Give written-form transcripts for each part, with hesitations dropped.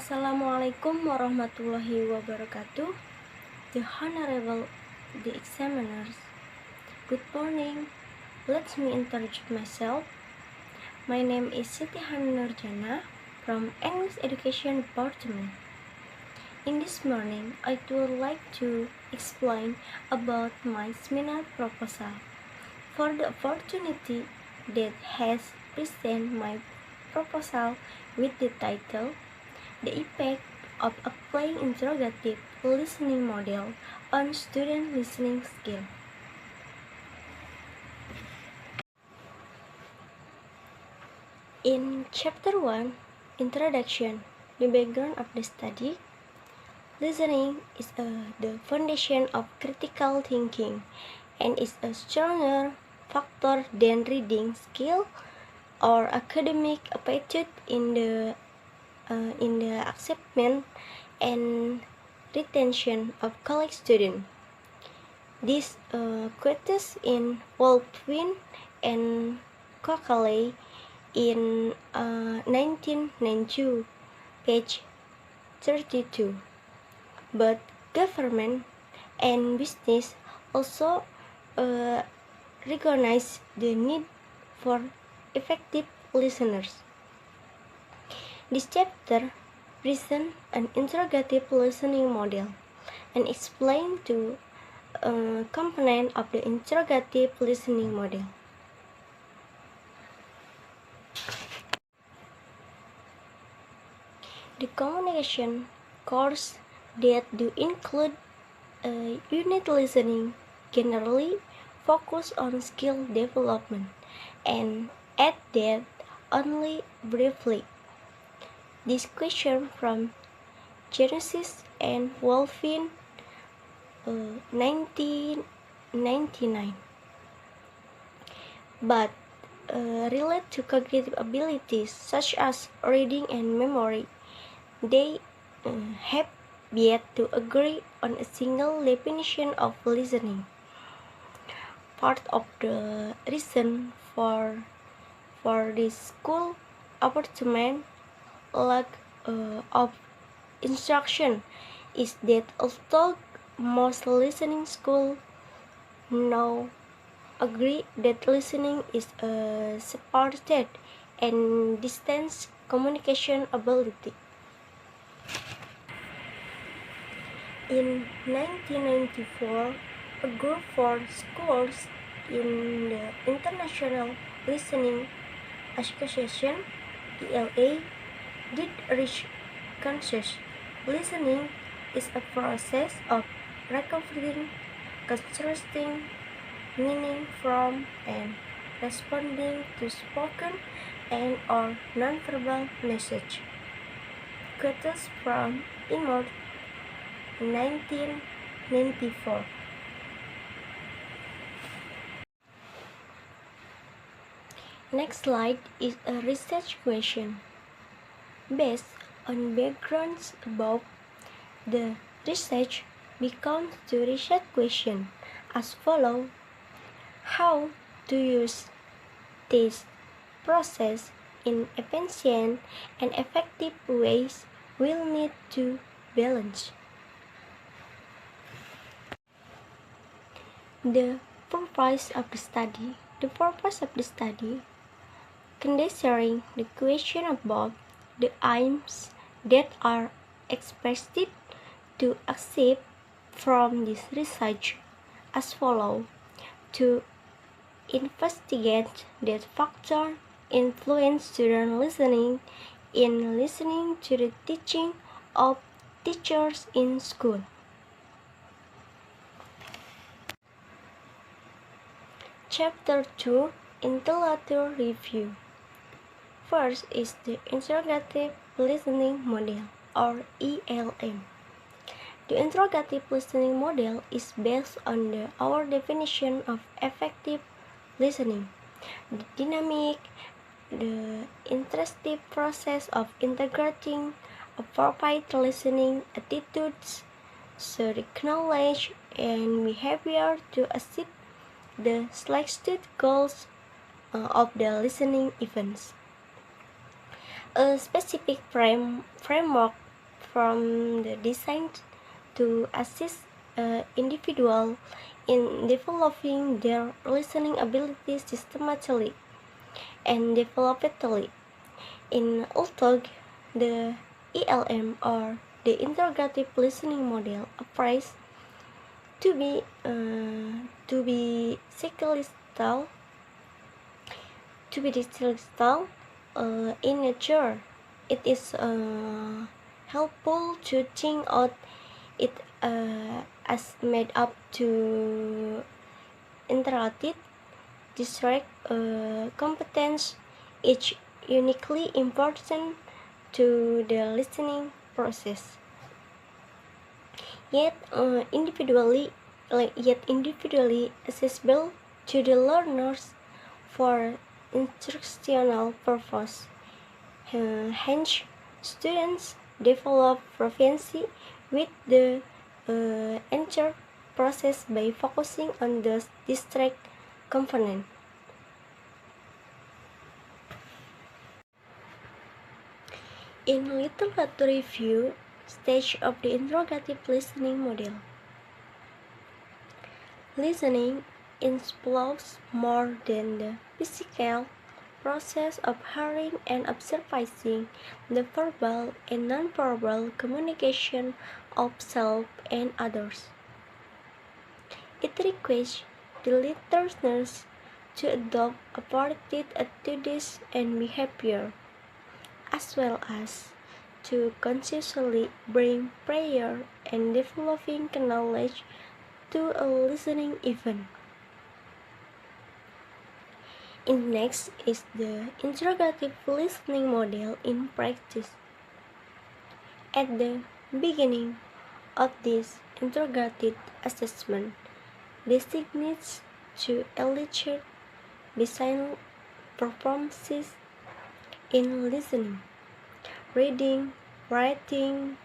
Assalamualaikum warahmatullahi wabarakatuh. The Honorable the Examiners. Good morning. Let me introduce myself. My name is Siti Nurjana from English Education Department. In this morning, I would like to explain about my seminar proposal. For the opportunity that has presented my proposal with the title The Effect of Applying Integrative Listening Model on Student Listening Skill. In Chapter 1, Introduction, the background of the study, listening is the foundation of critical thinking and is a stronger factor than reading skill or academic aptitude in the acceptance and retention of college students. This quotes in Wolfwin and Coakley in 1992, page 32. But government and business also recognize the need for effective listeners. This chapter presents an interrogative listening model and explains two components of the interrogative listening model. The communication course that do include unit listening generally focus on skill development and add that only briefly. This question from Genesis and Wolfin 1999, but relate to cognitive abilities such as reading and memory. They have yet to agree on a single definition of listening. Part of the reason for this school apportionment lack of instruction is that although most listening schools now agree that listening is a supported and distance communication ability. In 1994, a group for schools in the International Listening Association (ELA) did reach consensus. Listening is a process of recovering, constructing meaning from, and responding to spoken and or nonverbal message. Quotes from Imort, 1994. Next slide is a research question. Based on backgrounds above, the research becomes to research question as follows: how to use this process in efficient and effective ways will need to balance. The purpose of the study. Considering the question above, the aims that are expected to achieve from this research as follows: to investigate that factor influence student listening in listening to the teaching of teachers in school. Chapter 2, Intellectual Review. First is the Interrogative Listening Model, or ELM. The interrogative listening model is based on our definition of effective listening, the dynamic, the interactive process of integrating appropriate listening attitudes, so the knowledge and behavior to achieve the selected goals of the listening events. A specific framework platform designed to assist individuals in developing their listening abilities systematically and developmentally. In Ultog, the ELM or the Integrative Listening Model appears to be cyclical in nature. It is helpful to think out it as made up to interactive distinct competence, each uniquely important to the listening process. Yet individually accessible to the learners for instructional purpose. Hence, students develop proficiency with the entire process by focusing on the distinct component. In literature review stage of the interrogative listening model, listening involves more than the physical process of hearing and observing the verbal and nonverbal communication of self and others. It requires the listeners to adopt appropriate attitudes and behavior, as well as to consciously bring prayer and developing knowledge to a listening event. Next is the interrogative listening model in practice. At the beginning of this interrogative assessment, designates to elicit design performances in listening, reading, writing,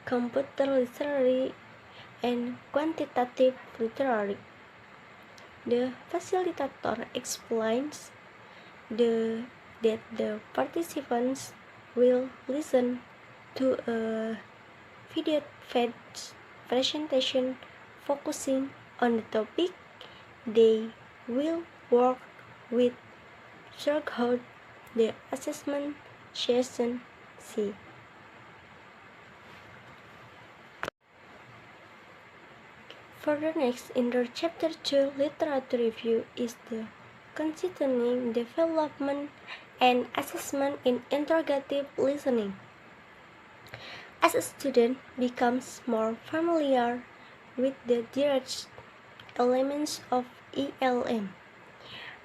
computer literacy, and quantitative literacy. The facilitator explains that the participants will listen to a video-fed presentation focusing on the topic. They will work with throughout the assessment session C. Further next in the chapter 2 literature review is the continuing development and assessment in interrogative listening. As a student becomes more familiar with the direct elements of ELM,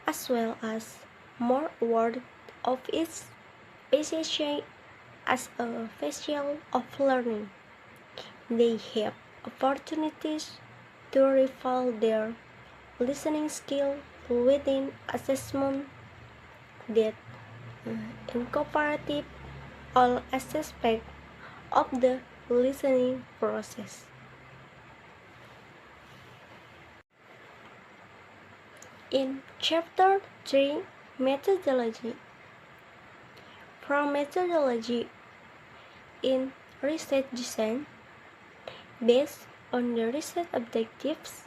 as well as more aware of its position as a facet of learning, they have opportunities to refine their listening skill within assessment that incorporate all aspects of the listening process. In Chapter 3, Methodology. From methodology in research design, based on the research objectives,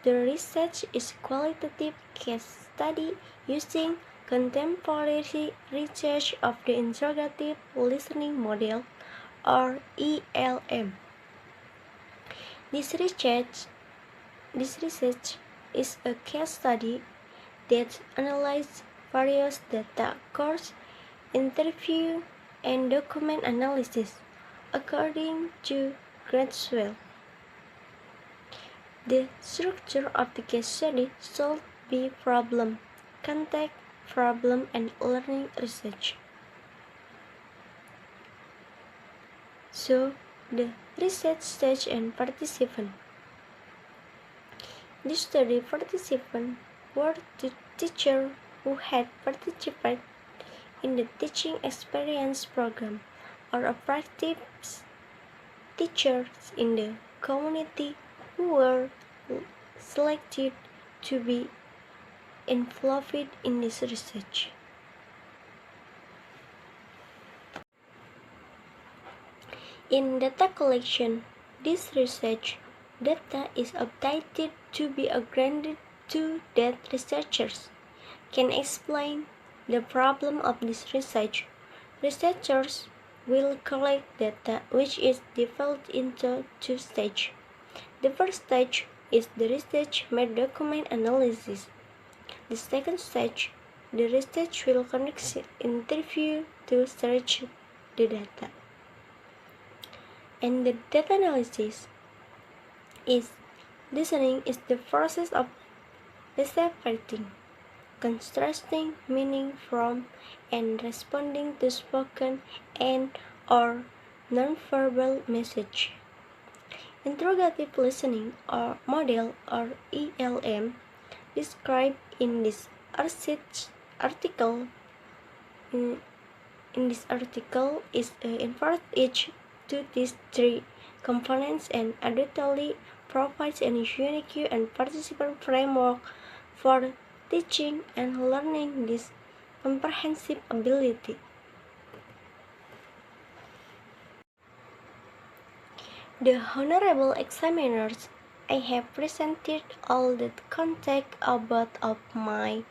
the research is qualitative case study using contemporary research of the interrogative listening model or ELM. This research is a case study that analyzes various data, course, interview, and document analysis according to Gradswell. The structure of the case study should be problem, context, problem, and learning research. So, the research stage and participant. The study participants were the teachers who had participated in the teaching experience program or practice teachers in the community who were selected to be involved in this research. In data collection, this research data is updated to be granted to that researchers can explain the problem of this research. Researchers will collect data which is divided into two stages. The first stage is the research made document analysis. The second stage, the research will conduct interview to search the data. And the data analysis is listening is the process of separating, contrasting meaning from, and responding to spoken and or nonverbal message. Interrogative listening or model or ELM described in this article is involved each to these three components and additionally provides a unique and participant framework for teaching and learning this comprehensive ability. The honorable examiners, I have presented all the content about of my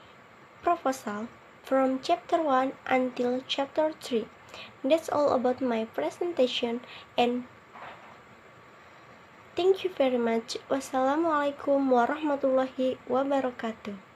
proposal from chapter 1 until chapter 3. That's all about my presentation and thank you very much. Wassalamualaikum warahmatullahi wabarakatuh.